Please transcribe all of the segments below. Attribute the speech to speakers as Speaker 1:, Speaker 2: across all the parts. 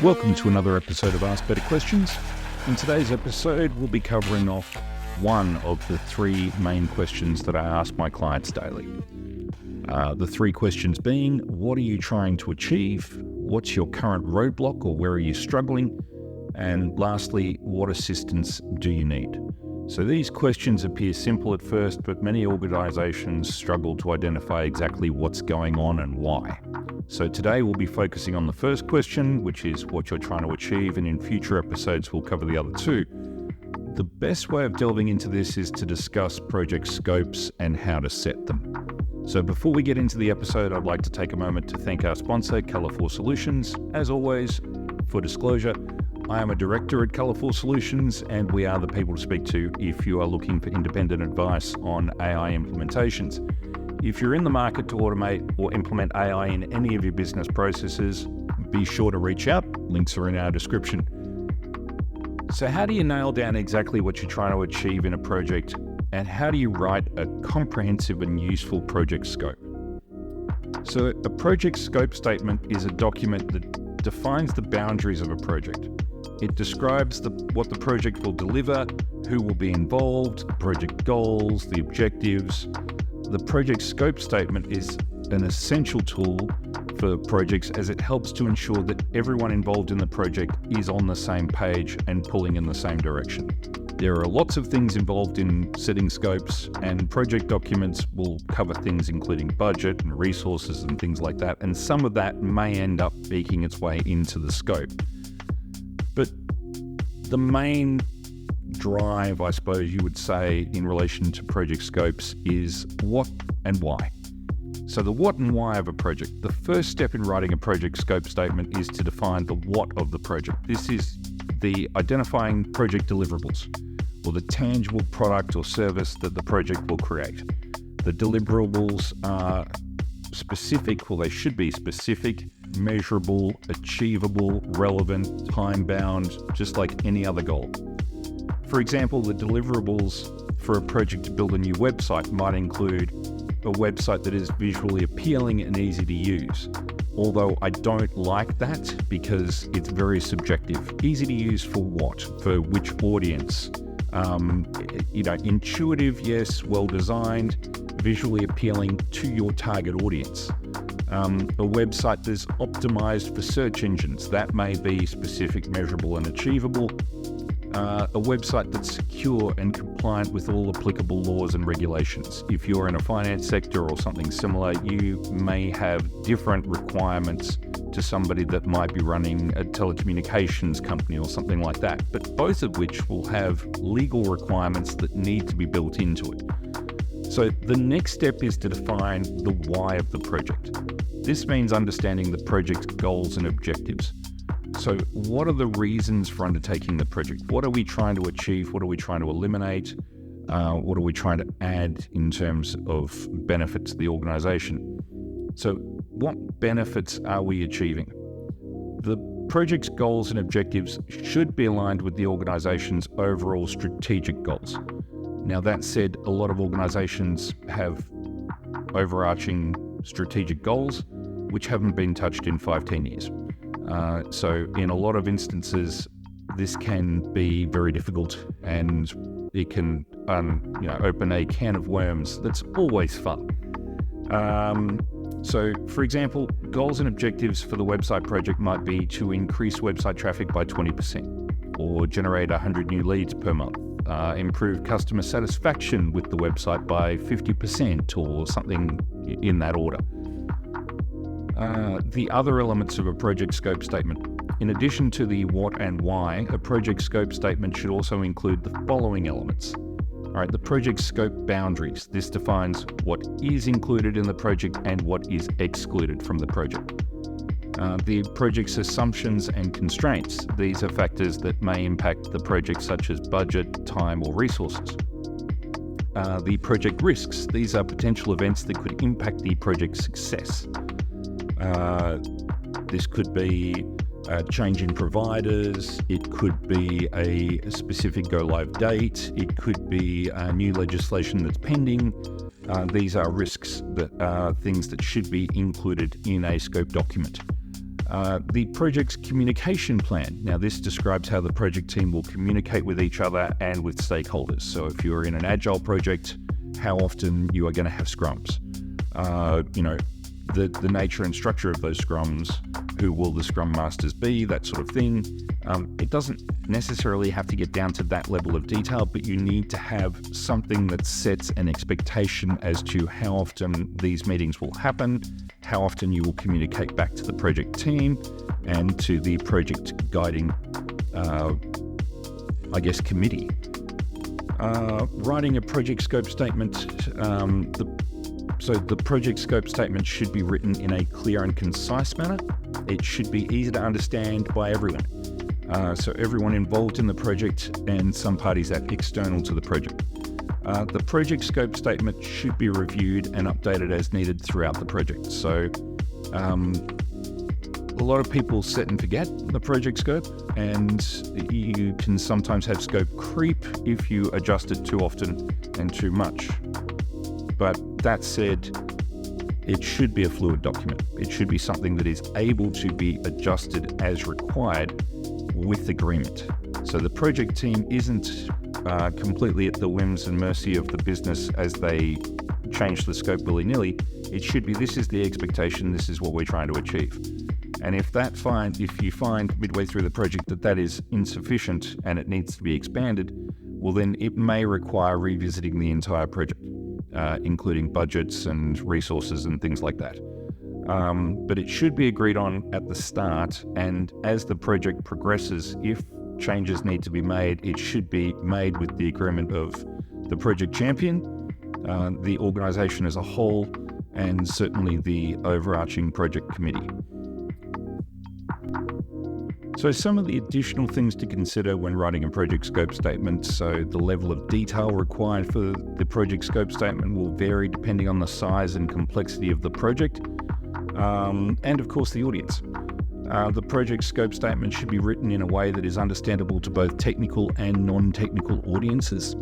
Speaker 1: Welcome to another episode of Ask Better Questions. In today's episode, we'll be covering off one of the three main questions that I ask my clients daily. The three questions being, what are you trying to achieve? What's your current roadblock or where are you struggling? And lastly, what assistance do you need? So these questions appear simple at first, but many organizations struggle to identify exactly what's going on and why. So today we'll be focusing on the first question, which is what you're trying to achieve, and in future episodes we'll cover the other two. The best way of delving into this is to discuss project scopes and how to set them. So before we get into the episode, I'd like to take a moment to thank our sponsor, Colorful Solutions. As always, for disclosure, I am a director at Colorful Solutions, and we are the people to speak to if you are looking for independent advice on AI implementations. If you're in the market to automate or implement AI in any of your business processes, be sure to reach out. Links are in our description. So how do you nail down exactly what you're trying to achieve in a project, and how do you write a comprehensive and useful project scope? So a project scope statement is a document that defines the boundaries of a project. It describes what the project will deliver, who will be involved, project goals, the objectives. The project scope statement is an essential tool for projects as it helps to ensure that everyone involved in the project is on the same page and pulling in the same direction. There are lots of things involved in setting scopes, and project documents will cover things including budget and resources and things like that, and some of that may end up making its way into the scope. But the main drive, I suppose you would say, in relation to project scopes is what and why. So the what and why of a project. The first step in writing a project scope statement is to define the what of the project. This is the identifying project deliverables, or the tangible product or service that the project will create. The deliverables are specific, well, they should be specific, measurable, achievable, relevant, time-bound, just like any other goal. For example, the deliverables for a project to build a new website might include a website that is visually appealing and easy to use. Although I don't like that because it's very subjective. Easy to use for what? For which audience? Intuitive, yes, well-designed, visually appealing to your target audience. A website that's optimized for search engines, that may be specific, measurable, and achievable. A website that's secure and compliant with all applicable laws and regulations. If you're in a finance sector or something similar, you may have different requirements to somebody that might be running a telecommunications company or something like that, but both of which will have legal requirements that need to be built into it. So the next step is to define the why of the project. This means understanding the project's goals and objectives. So what are the reasons for undertaking the project? What are we trying to achieve? What are we trying to eliminate? What are we trying to add in terms of benefits to the organization? So what benefits are we achieving? The project's goals and objectives should be aligned with the organization's overall strategic goals. Now, that said, a lot of organizations have overarching strategic goals which haven't been touched in 5-10 years. So in a lot of instances, this can be very difficult, and it can open a can of worms that's always fun. So for example, goals and objectives for the website project might be to increase website traffic by 20%, or generate 100 new leads per month, improve customer satisfaction with the website by 50%, or something in that order. The other elements of a project scope statement. In addition to the what and why, a project scope statement should also include the following elements. All right, the project scope boundaries. This defines what is included in the project and what is excluded from the project. The project's assumptions and constraints. These are factors that may impact the project, such as budget, time, or resources. The project risks. These are potential events that could impact the project's success. This could be a change in providers, it could be a specific go-live date, it could be new legislation that's pending. These are risks that are things that should be included in a scope document. The project's communication plan. Now, this describes how the project team will communicate with each other and with stakeholders. So if you're in an agile project, how often you are going to have scrums. The nature and structure of those scrums, who will the scrum masters be, that sort of thing. It doesn't necessarily have to get down to that level of detail, but you need to have something that sets an expectation as to how often these meetings will happen, how often you will communicate back to the project team and to the project guiding, committee. Writing a project scope statement. The project scope statement should be written in a clear and concise manner. It should be easy to understand by everyone. So everyone involved in the project and some parties that are external to the project. The project scope statement should be reviewed and updated as needed throughout the project. So a lot of people set and forget the project scope, and you can sometimes have scope creep if you adjust it too often and too much. But that said, it should be a fluid document. It should be something that is able to be adjusted as required with agreement. So the project team isn't completely at the whims and mercy of the business as they change the scope willy-nilly. It should be, this is the expectation, this is what we're trying to achieve. And if you find midway through the project that is insufficient and it needs to be expanded, well then it may require revisiting the entire project. Including budgets and resources and things like that. But it should be agreed on at the start, and as the project progresses, if changes need to be made, it should be made with the agreement of the project champion, the organisation as a whole, and certainly the overarching project committee. So some of the additional things to consider when writing a project scope statement. So the level of detail required for the project scope statement will vary depending on the size and complexity of the project, and of course the audience. The project scope statement should be written in a way that is understandable to both technical and non-technical audiences,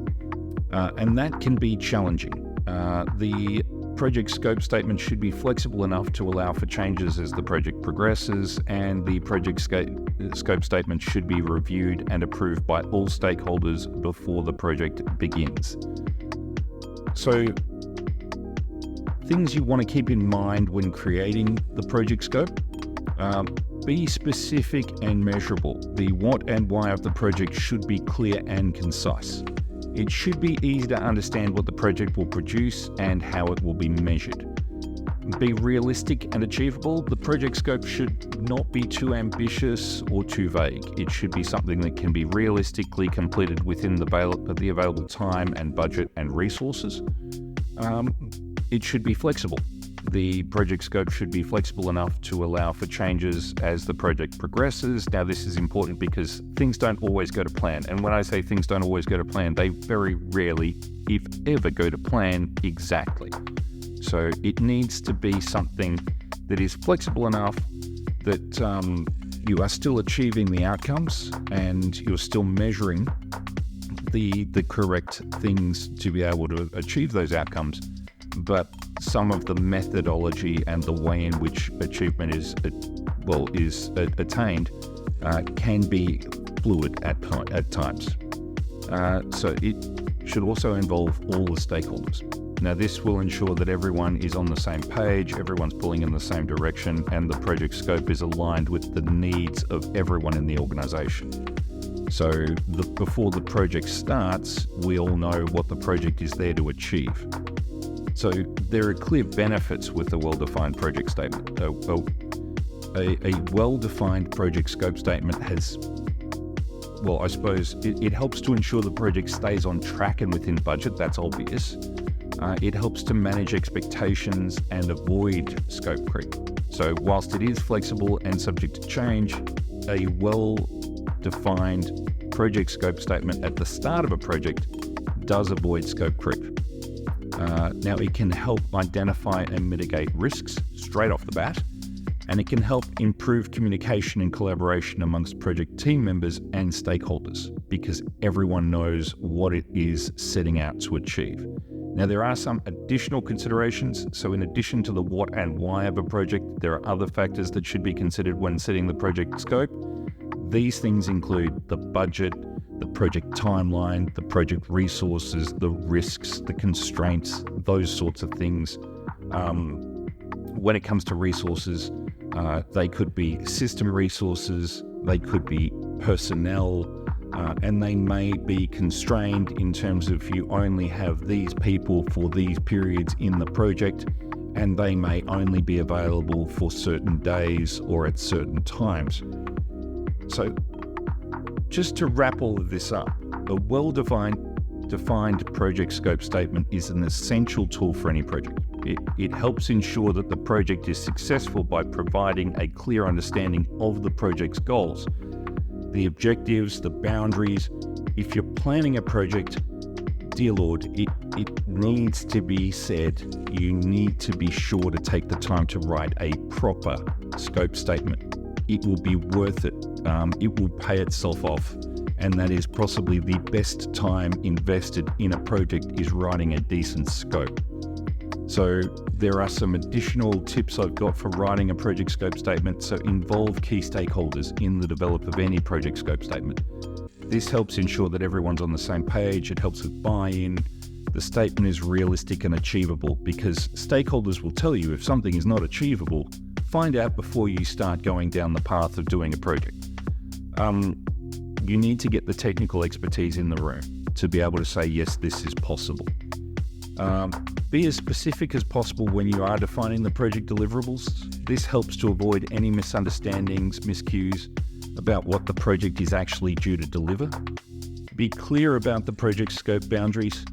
Speaker 1: and that can be challenging. The project scope statement should be flexible enough to allow for changes as the project progresses, and the project scope statement should be reviewed and approved by all stakeholders before the project begins. So, things you want to keep in mind when creating the project scope. Be specific and measurable. The what and why of the project should be clear and concise. It should be easy to understand what the project will produce and how it will be measured. Be realistic and achievable. The project scope should not be too ambitious or too vague. It should be something that can be realistically completed within the available time and budget and resources. It should be flexible. The project scope should be flexible enough to allow for changes as the project progresses. Now, this is important because things don't always go to plan. And when I say things don't always go to plan, they very rarely, if ever, go to plan exactly. So it needs to be something that is flexible enough that you are still achieving the outcomes and you're still measuring the correct things to be able to achieve those outcomes. But some of the methodology and the way in which achievement is attained can be fluid at times. So it should also involve all the stakeholders. Now, this will ensure that everyone is on the same page, everyone's pulling in the same direction, and the project scope is aligned with the needs of everyone in the organisation. So before the project starts, we all know what the project is there to achieve. So there are clear benefits with a well-defined project statement. A well-defined project scope statement has, it helps to ensure the project stays on track and within budget. That's obvious. It helps to manage expectations and avoid scope creep. So whilst it is flexible and subject to change, a well-defined project scope statement at the start of a project does avoid scope creep. Now, it can help identify and mitigate risks straight off the bat, and it can help improve communication and collaboration amongst project team members and stakeholders because everyone knows what it is setting out to achieve. Now, there are some additional considerations. So in addition to the what and why of a project, there are other factors that should be considered when setting the project scope. These things include the budget, the project timeline, the project resources, the risks, the constraints, those sorts of things. When it comes to resources, they could be system resources, they could be personnel, and they may be constrained in terms of you only have these people for these periods in the project, and they may only be available for certain days or at certain times. So just to wrap all of this up, a well-defined project scope statement is an essential tool for any project. It helps ensure that the project is successful by providing a clear understanding of the project's goals, the objectives, the boundaries. If you're planning a project, dear Lord, it needs to be said, you need to be sure to take the time to write a proper scope statement. It will be worth it. It will pay itself off. And that is possibly the best time invested in a project, is writing a decent scope. So there are some additional tips I've got for writing a project scope statement. So involve key stakeholders in the development of any project scope statement. This helps ensure that everyone's on the same page. It helps with buy-in. The statement is realistic and achievable, because stakeholders will tell you if something is not achievable. Find out before you start going down the path of doing a project. You need to get the technical expertise in the room to be able to say, yes, this is possible. Be as specific as possible when you are defining the project deliverables. This helps to avoid any misunderstandings, miscues about what the project is actually due to deliver. Be clear about the project scope boundaries.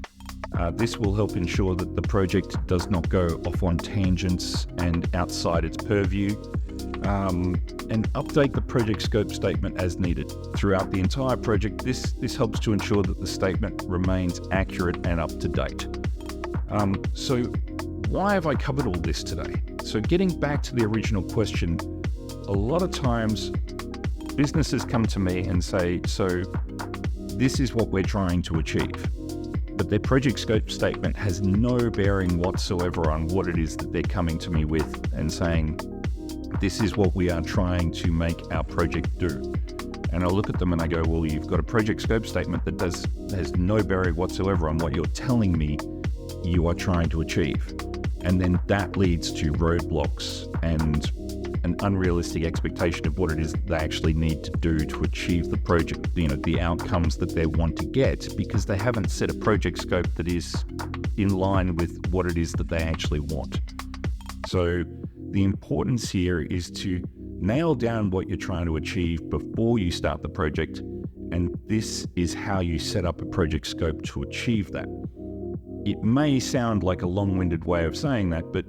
Speaker 1: This will help ensure that the project does not go off on tangents and outside its purview. And update the project scope statement as needed throughout the entire project. This helps to ensure that the statement remains accurate and up to date. So why have I covered all this today? So getting back to the original question, a lot of times businesses come to me and say, so this is what we're trying to achieve. But their project scope statement has no bearing whatsoever on what it is that they're coming to me with and saying, this is what we are trying to make our project do. And I look at them and I go, well, you've got a project scope statement that has no bearing whatsoever on what you're telling me you are trying to achieve. And then that leads to roadblocks and an unrealistic expectation of what it is that they actually need to do to achieve the project, the outcomes that they want to get, because they haven't set a project scope that is in line with what it is that they actually want. So the importance here is to nail down what you're trying to achieve before you start the project, and this is how you set up a project scope to achieve that. It may sound like a long-winded way of saying that, but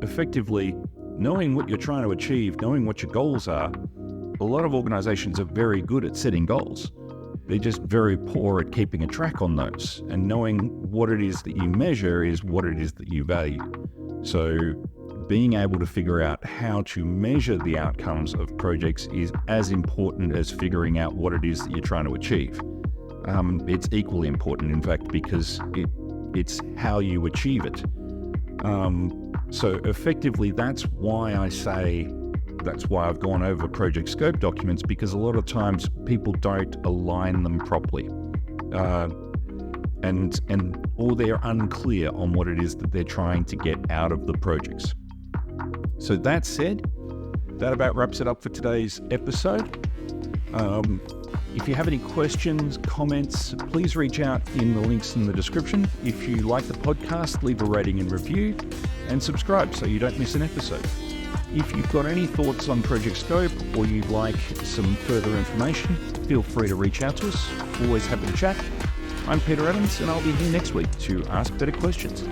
Speaker 1: effectively, knowing what you're trying to achieve, knowing what your goals are, a lot of organizations are very good at setting goals. They're just very poor at keeping a track on those, and knowing what it is that you measure is what it is that you value. So being able to figure out how to measure the outcomes of projects is as important as figuring out what it is that you're trying to achieve. It's equally important, in fact, because it's how you achieve it. So effectively, that's why I've gone over project scope documents, because a lot of times people don't align them properly. Or they're unclear on what it is that they're trying to get out of the projects. So that said, that about wraps it up for today's episode. If you have any questions, comments, please reach out in the links in the description. If you like the podcast, leave a rating and review, and subscribe so you don't miss an episode. If you've got any thoughts on Project Scope, or you'd like some further information, feel free to reach out to us. Always happy to chat. I'm Peter Evans, and I'll be here next week to ask better questions.